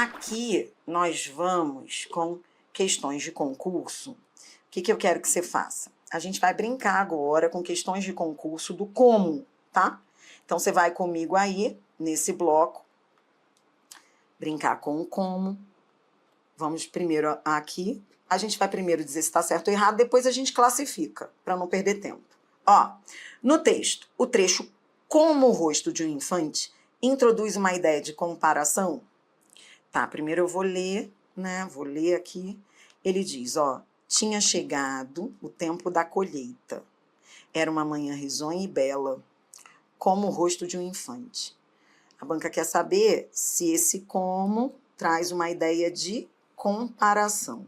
Aqui nós vamos com questões de concurso. O que eu quero que você faça? A gente vai brincar agora com questões de concurso do como, tá? Então, você vai comigo aí, nesse bloco, brincar com o como. Vamos primeiro aqui. A gente vai primeiro dizer se está certo ou errado, depois a gente classifica, para não perder tempo. Ó, no texto, o trecho como o rosto de um infante introduz uma ideia de comparação. Tá, primeiro eu vou ler, né? Vou ler aqui. Ele diz, ó, tinha chegado o tempo da colheita. Era uma manhã risonha e bela, como o rosto de um infante. A banca quer saber se esse como traz uma ideia de comparação.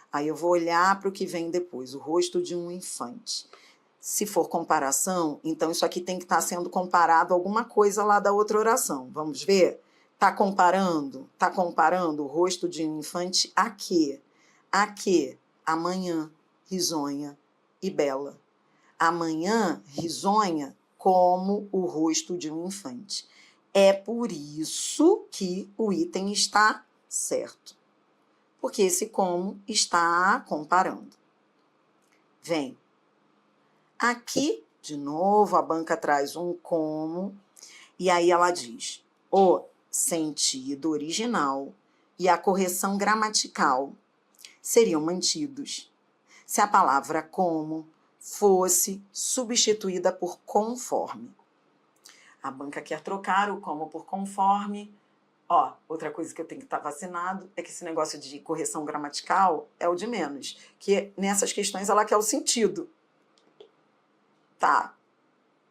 Aí eu vou olhar para o que vem depois, o rosto de um infante. Se for comparação, então isso aqui tem que estar sendo comparado a alguma coisa lá da outra oração. Vamos ver? Tá comparando o rosto de um infante a quê? A quê? Amanhã, risonha e bela. Amanhã, risonha, como o rosto de um infante. É por isso que o item está certo. Porque esse como está comparando. Vem. Aqui, de novo, a banca traz um como, e aí ela diz, o sentido original e a correção gramatical seriam mantidos se a palavra como fosse substituída por conforme. A banca quer trocar o como por conforme. Ó, outra coisa que eu tenho que estar vacinado é que esse negócio de correção gramatical é o de menos, que nessas questões ela quer o sentido. Tá.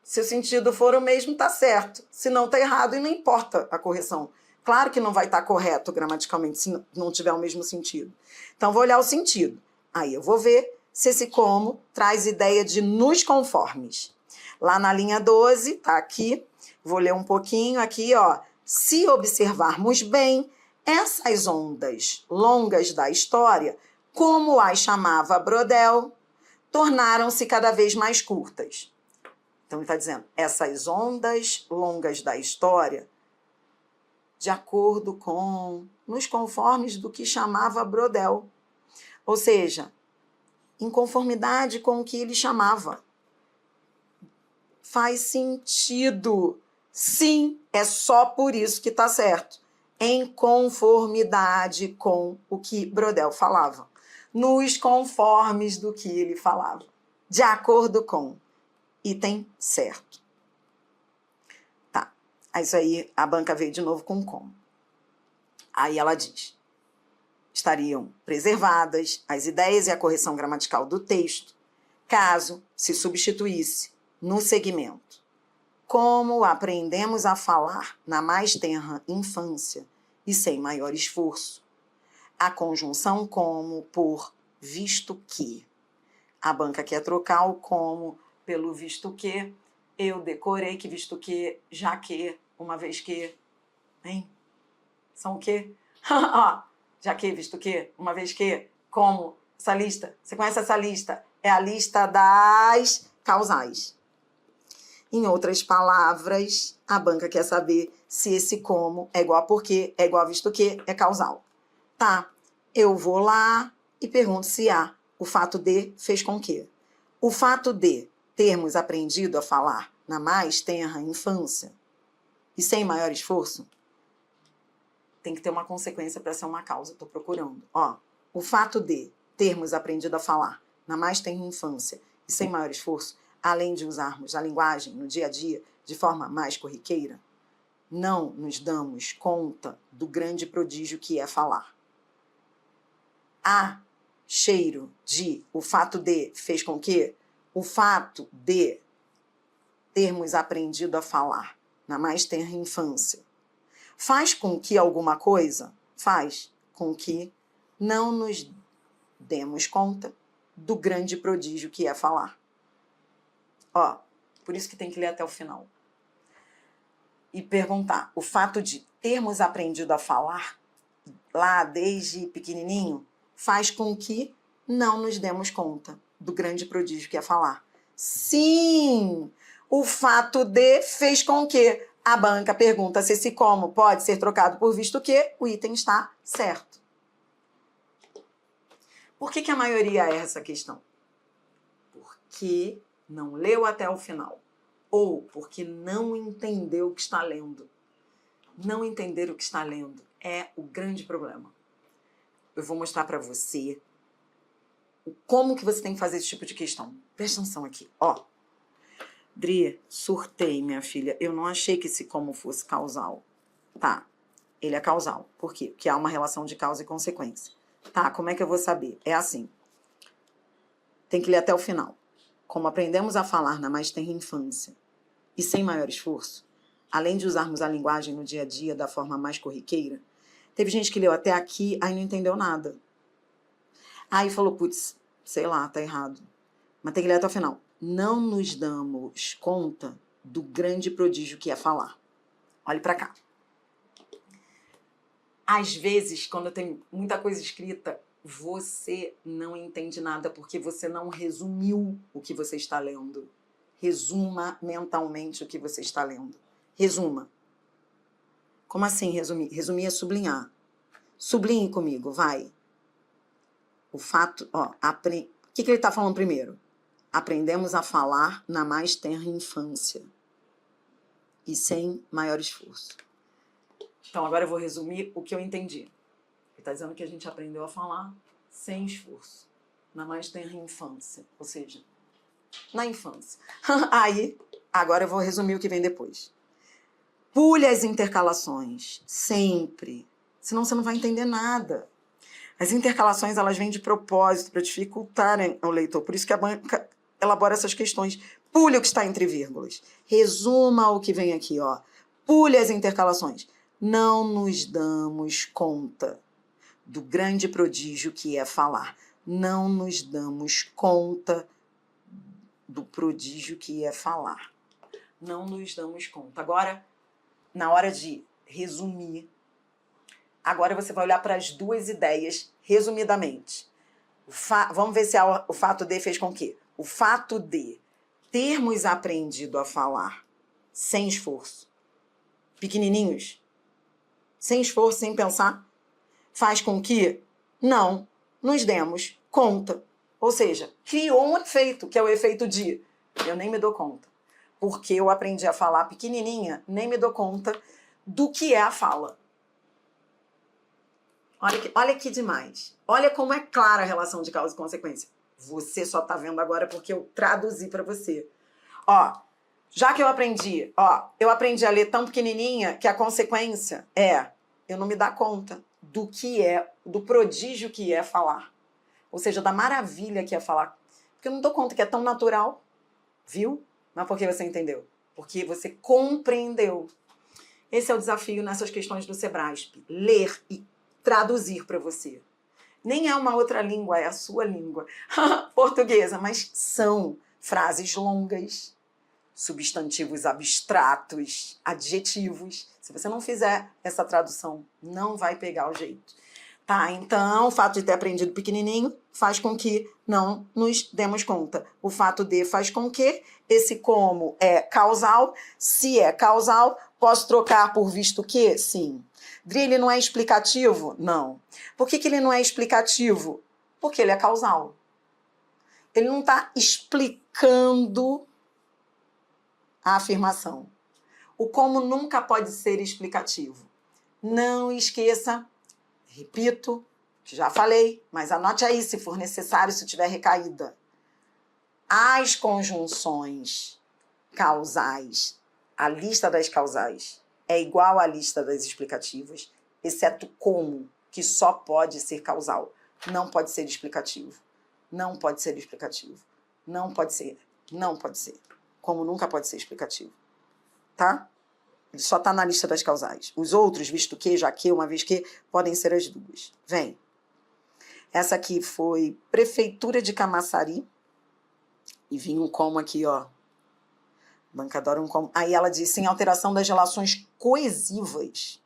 Se o sentido for o mesmo, tá certo. Se não, tá errado e não importa a correção. Claro que não vai estar correto gramaticalmente se não tiver o mesmo sentido. Então, vou olhar o sentido. Aí eu vou ver se esse como traz ideia de nos conformes. Lá na linha 12, tá aqui. Vou ler um pouquinho aqui, ó. Se observarmos bem, essas ondas longas da história, como as chamava Brodel, tornaram-se cada vez mais curtas. Então, ele está dizendo, essas ondas longas da história, de acordo com, nos conformes do que chamava Brodel. Ou seja, em conformidade com o que ele chamava. Faz sentido. Sim, é só por isso que está certo. Em conformidade com o que Brodel falava. Nos conformes do que ele falava. De acordo com. Item certo. Tá. Isso aí a banca veio de novo com como. Aí ela diz, estariam preservadas as ideias e a correção gramatical do texto, caso se substituísse no segmento. Como aprendemos a falar na mais tenra infância e sem maior esforço. A conjunção como por visto que. A banca quer trocar o como pelo visto que, eu decorei que visto que, já que, uma vez que, hein? São o quê? Já que, visto que, uma vez que, como, essa lista, você conhece essa lista? É a lista das causais. Em outras palavras, a banca quer saber se esse como é igual a porque, é igual a visto que, é causal. Tá, eu vou lá e pergunto se a, o fato de, fez com que. O fato de termos aprendido a falar na mais tenra infância e sem maior esforço, tem que ter uma consequência para ser uma causa. Estou procurando. Ó, o fato de termos aprendido a falar na mais tenra infância e sem maior esforço, além de usarmos a linguagem no dia a dia de forma mais corriqueira, não nos damos conta do grande prodígio que é falar. Há cheiro de o fato de fez com que o fato de termos aprendido a falar na mais tenra infância faz com que alguma coisa, faz com que não nos demos conta do grande prodígio que é falar. Ó, por isso que tem que ler até o final. E perguntar, o fato de termos aprendido a falar lá desde pequenininho faz com que não nos demos conta do grande prodígio que é falar. Sim, o fato de fez com que A banca pergunta se esse como pode ser trocado por visto que o item está certo. Por que a maioria erra essa questão? Porque não leu até o final. Ou porque não entendeu o que está lendo. Não entender o que está lendo é o grande problema. Eu vou mostrar para você como que você tem que fazer esse tipo de questão. Presta atenção aqui, ó. Dri, surtei, minha filha. Eu não achei que esse como fosse causal. Tá, ele é causal. Por quê? Porque há uma relação de causa e consequência. Tá, como é que eu vou saber? É assim. Tem que ler até o final. Como aprendemos a falar na mais tenra infância e sem maior esforço, além de usarmos a linguagem no dia a dia da forma mais corriqueira, teve gente que leu até aqui, aí não entendeu nada. Aí falou, putz, sei lá, tá errado. Mas tem que ler até o final. Não nos damos conta do grande prodígio que é falar. Olhe para cá. Às vezes, quando tem muita coisa escrita, você não entende nada porque você não resumiu o que você está lendo. Resuma mentalmente o que você está lendo. Resuma. Como assim resumir? Resumir é sublinhar. Sublinhe comigo, vai. O fato, ó, o que ele está falando primeiro? Aprendemos a falar na mais tenra infância e sem maior esforço. Então, agora eu vou resumir o que eu entendi. Ele está dizendo que a gente aprendeu a falar sem esforço, na mais tenra infância, ou seja, na infância. Aí, agora eu vou resumir o que vem depois. Pule as intercalações, sempre, senão você não vai entender nada. As intercalações, elas vêm de propósito para dificultarem ao leitor, por isso que a banca elabora essas questões. Pule o que está entre vírgulas. Resuma o que vem aqui, ó. Pule as intercalações. Não nos damos conta do grande prodígio que é falar. Não nos damos conta do prodígio que é falar. Não nos damos conta. Agora, na hora de resumir, agora você vai olhar para as duas ideias resumidamente. Vamos ver se o fato de fez com que o fato de termos aprendido a falar sem esforço, pequenininhos, sem esforço, sem pensar, faz com que não nos demos conta. Ou seja, criou um efeito, que é o efeito de eu nem me dou conta. Porque eu aprendi a falar pequenininha, nem me dou conta do que é a fala. Olha que demais. Olha como é clara a relação de causa e consequência. Você só tá vendo agora porque eu traduzi para você. Ó, já que eu aprendi a ler tão pequenininha que a consequência é eu não me dar conta do que é, do prodígio que é falar. Ou seja, da maravilha que é falar. Porque eu não dou conta que é tão natural, viu? Mas por que você entendeu? Porque você compreendeu. Esse é o desafio nessas questões do Sebrasp. Ler e traduzir para você. Nem é uma outra língua, é a sua língua portuguesa, mas são frases longas, substantivos abstratos, adjetivos. Se você não fizer essa tradução, não vai pegar o jeito. Tá, então, o fato de ter aprendido pequenininho faz com que não nos demos conta. O fato de faz com que esse como é causal. Se é causal, posso trocar por visto que? Sim. Dri, ele não é explicativo? Não. Por que ele não é explicativo? Porque ele é causal. Ele não está explicando a afirmação. O como nunca pode ser explicativo. Não esqueça, repito, já falei, mas anote aí se for necessário, se tiver recaída. As conjunções causais, a lista das causais, é igual à lista das explicativas, exceto como, que só pode ser causal. Não pode ser explicativo. Não pode ser explicativo. Não pode ser. Não pode ser. Como nunca pode ser explicativo. Tá? Ele só está na lista das causais. Os outros, visto que, já que, uma vez que, podem ser as duas. Vem. Essa aqui foi Prefeitura de Camaçari. E vinha um como aqui, ó. Banca adora um como. Aí ela disse, em alteração das relações coesivas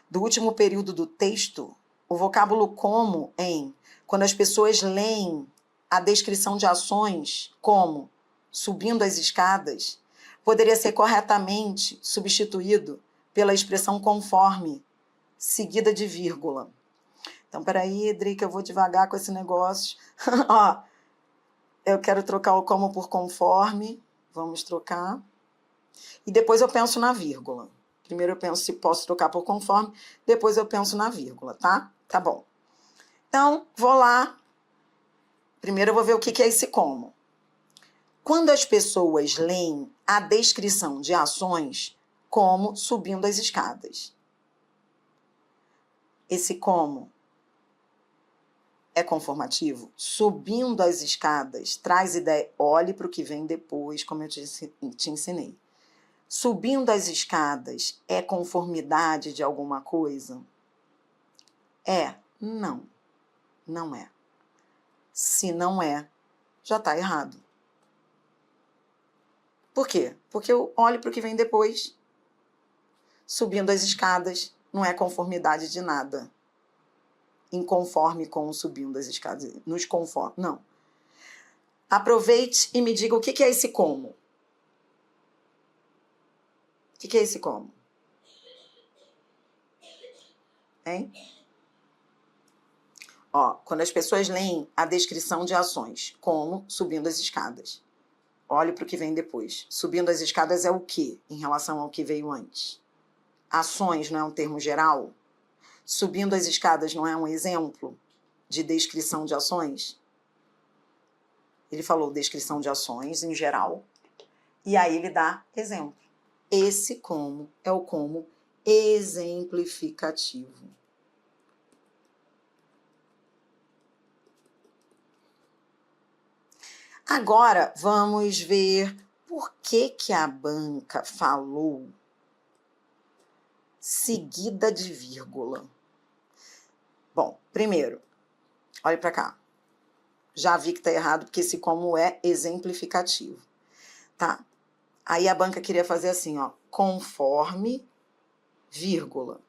do último período do texto, o vocábulo como em, quando as pessoas leem a descrição de ações como subindo as escadas, poderia ser corretamente substituído pela expressão conforme, seguida de vírgula. Então, peraí, Dri, que eu vou devagar com esse negócio. Ó, eu quero trocar o como por conforme. Vamos trocar. E depois eu penso na vírgula. Primeiro eu penso se posso trocar por conforme, depois eu penso na vírgula, tá? Tá bom. Então, vou lá. Primeiro eu vou ver o que é esse como. Quando as pessoas leem a descrição de ações como subindo as escadas. Esse como é conformativo? Subindo as escadas traz ideia. Olhe para o que vem depois, como eu te ensinei. Subindo as escadas é conformidade de alguma coisa? É? Não. Não é. Se não é, já está errado. Por quê? Porque eu olho para o que vem depois. Subindo as escadas não é conformidade de nada. Inconforme com subindo as escadas. Nos conforme. Não. Aproveite e me diga o que é esse como. O que é esse como? Hein? Ó, quando as pessoas leem a descrição de ações, como subindo as escadas. Olhe para o que vem depois. Subindo as escadas é o quê em relação ao que veio antes? Ações não é um termo geral? Subindo as escadas não é um exemplo de descrição de ações? Ele falou descrição de ações em geral. E aí ele dá exemplo. Esse como é o como exemplificativo. Agora, vamos ver por que a banca falou seguida de vírgula. Bom, primeiro, olhe para cá. Já vi que está errado, porque esse como é exemplificativo. Tá? Aí a banca queria fazer assim, ó, conforme, vírgula.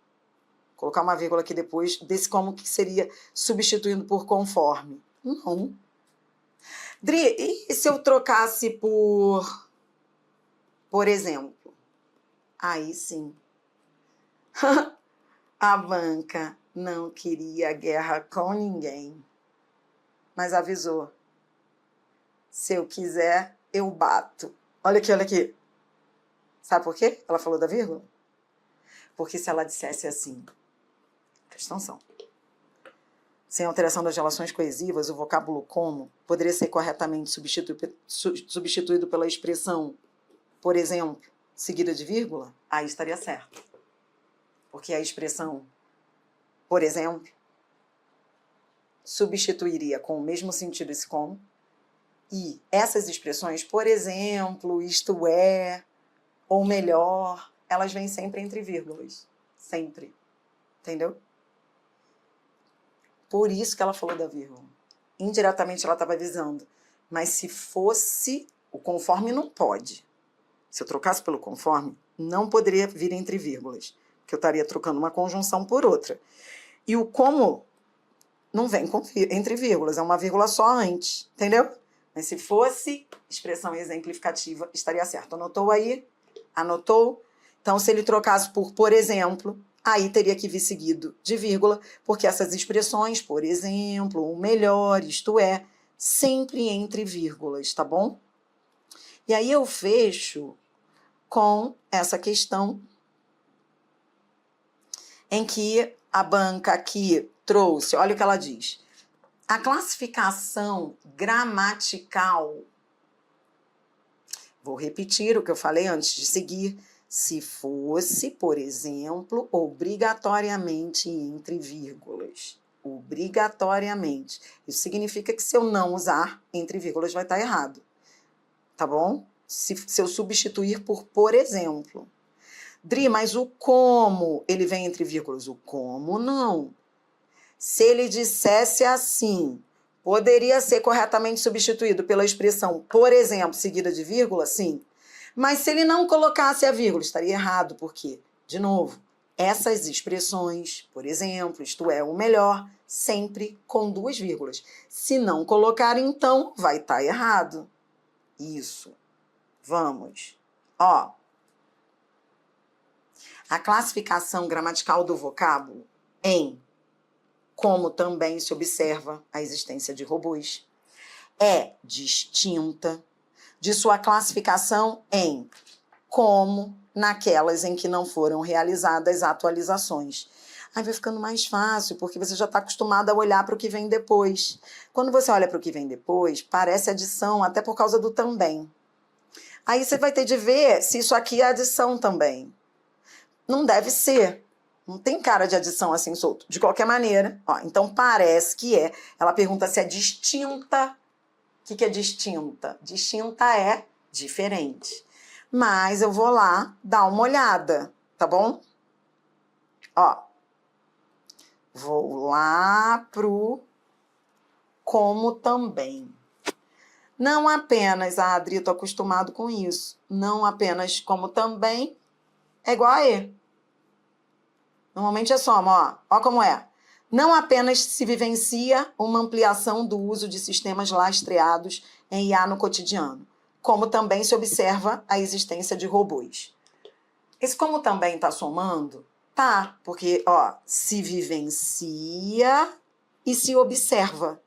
Colocar uma vírgula aqui depois desse como que seria substituindo por conforme. Não. Dri, e se eu trocasse por exemplo? Aí sim. A banca não queria guerra com ninguém, mas avisou. Se eu quiser, eu bato. Olha aqui, olha aqui. Sabe por quê? Ela falou da vírgula? Porque se ela dissesse assim, presta atenção, sem alteração das relações coesivas, o vocábulo como poderia ser corretamente substituído pela expressão, por exemplo, seguida de vírgula, aí estaria certo. Porque a expressão, por exemplo, substituiria com o mesmo sentido esse como, e essas expressões, por exemplo, isto é, ou melhor, elas vêm sempre entre vírgulas. Sempre. Entendeu? Por isso que ela falou da vírgula. Indiretamente ela estava avisando. Mas se fosse, o conforme não pode. Se eu trocasse pelo conforme, não poderia vir entre vírgulas. Porque eu estaria trocando uma conjunção por outra. E o como não vem entre vírgulas, é uma vírgula só antes. Entendeu? Mas se fosse expressão exemplificativa, estaria certo. Anotou aí? Anotou? Então, se ele trocasse por exemplo, aí teria que vir seguido de vírgula, porque essas expressões, por exemplo, o melhor, isto é, sempre entre vírgulas, tá bom? E aí eu fecho com essa questão em que a banca aqui trouxe, olha o que ela diz. A classificação gramatical, vou repetir o que eu falei antes de seguir, se fosse, por exemplo, obrigatoriamente entre vírgulas. Obrigatoriamente. Isso significa que se eu não usar entre vírgulas vai estar errado. Tá bom? Se eu substituir por exemplo. Dri, mas o como ele vem entre vírgulas? O como não. Se ele dissesse assim, poderia ser corretamente substituído pela expressão, por exemplo, seguida de vírgula? Sim. Mas se ele não colocasse a vírgula, estaria errado, porque, de novo, essas expressões, por exemplo, isto é, o melhor, sempre com duas vírgulas. Se não colocar, então, vai estar errado. Isso. Vamos. Ó, a classificação gramatical do vocábulo em como também se observa a existência de robôs é distinta de sua classificação em como naquelas em que não foram realizadas atualizações. Aí vai ficando mais fácil, porque você já está acostumado a olhar para o que vem depois. Quando você olha para o que vem depois, parece adição, até por causa do também. Aí você vai ter de ver se isso aqui é adição também. Não deve ser. Não tem cara de adição assim solto. De qualquer maneira, ó, então parece que é. Ela pergunta se é distinta. O que é distinta? Distinta é diferente. Mas eu vou lá dar uma olhada, tá bom? Ó, vou lá pro como também. Não apenas, Adri, eu tô acostumado com isso. Não apenas como também é igual a E. Normalmente é soma, ó. Ó como é. Não apenas se vivencia uma ampliação do uso de sistemas lastreados em IA no cotidiano, como também se observa a existência de robôs. Esse como também está somando? Tá, porque ó, se vivencia e se observa.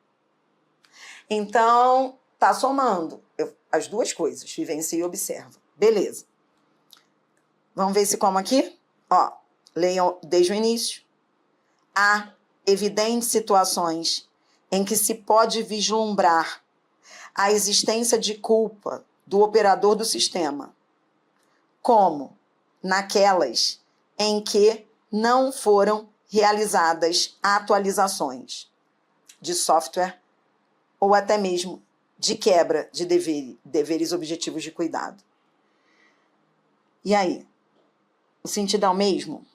Então, tá somando as duas coisas, vivencia e observa. Beleza. Vamos ver esse como aqui? Ó, leiam desde o início. Há evidentes situações em que se pode vislumbrar a existência de culpa do operador do sistema, como naquelas em que não foram realizadas atualizações de software ou até mesmo de quebra de deveres objetivos de cuidado. E aí? O sentido é o mesmo?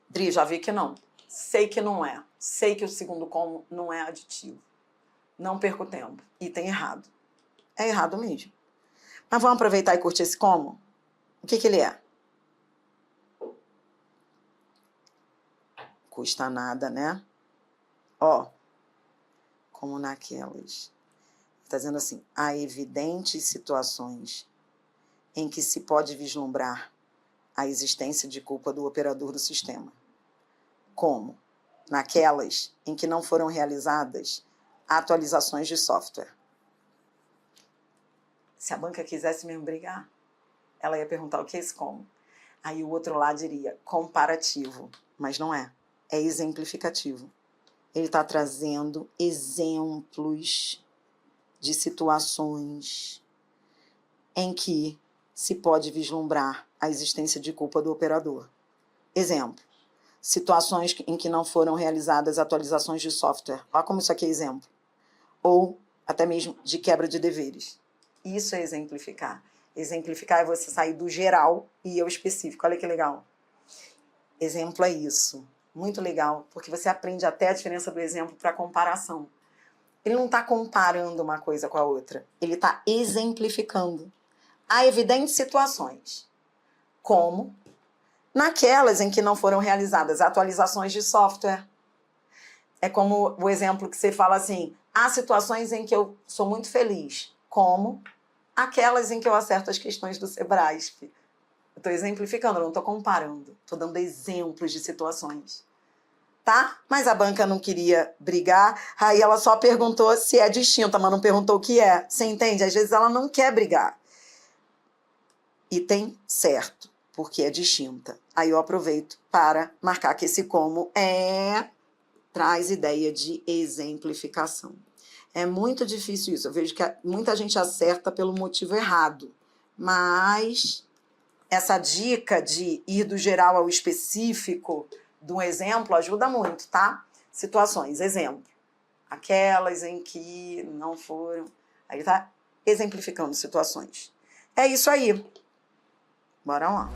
Dri, já vi que não. Sei que não é. Sei que o segundo como não é aditivo. Não perco tempo. E tem errado. É errado mesmo. Mas vamos aproveitar e curtir esse como? O que ele é? Custa nada, né? Ó, como naquelas. Está dizendo assim, há evidentes situações em que se pode vislumbrar a existência de culpa do operador do sistema. Como naquelas em que não foram realizadas atualizações de software. Se a banca quisesse mesmo brigar, ela ia perguntar o que é esse como. Aí o outro lá diria comparativo, mas não é. É exemplificativo. Ele está trazendo exemplos de situações em que se pode vislumbrar a existência de culpa do operador. Exemplo, situações em que não foram realizadas atualizações de software. Olha como isso aqui é exemplo. Ou até mesmo de quebra de deveres. Isso é exemplificar. Exemplificar é você sair do geral e ir ao específico. Olha que legal. Exemplo é isso. Muito legal, porque você aprende até a diferença do exemplo para comparação. Ele não está comparando uma coisa com a outra. Ele está exemplificando. Há evidentes situações, como naquelas em que não foram realizadas atualizações de software. É como o exemplo que você fala assim, há situações em que eu sou muito feliz, como aquelas em que eu acerto as questões do Sebrasp. Eu estou exemplificando, eu não estou comparando, estou dando exemplos de situações. Tá? Mas a banca não queria brigar, aí ela só perguntou se é distinta, mas não perguntou o que é. Você entende? Às vezes ela não quer brigar. E tem certo, porque é distinta. Aí eu aproveito para marcar que esse como traz ideia de exemplificação. É muito difícil isso. Eu vejo que muita gente acerta pelo motivo errado. Mas essa dica de ir do geral ao específico de um exemplo ajuda muito, tá? Situações, exemplo. Aquelas em que não foram... Aí tá exemplificando situações. É isso aí. Bora lá.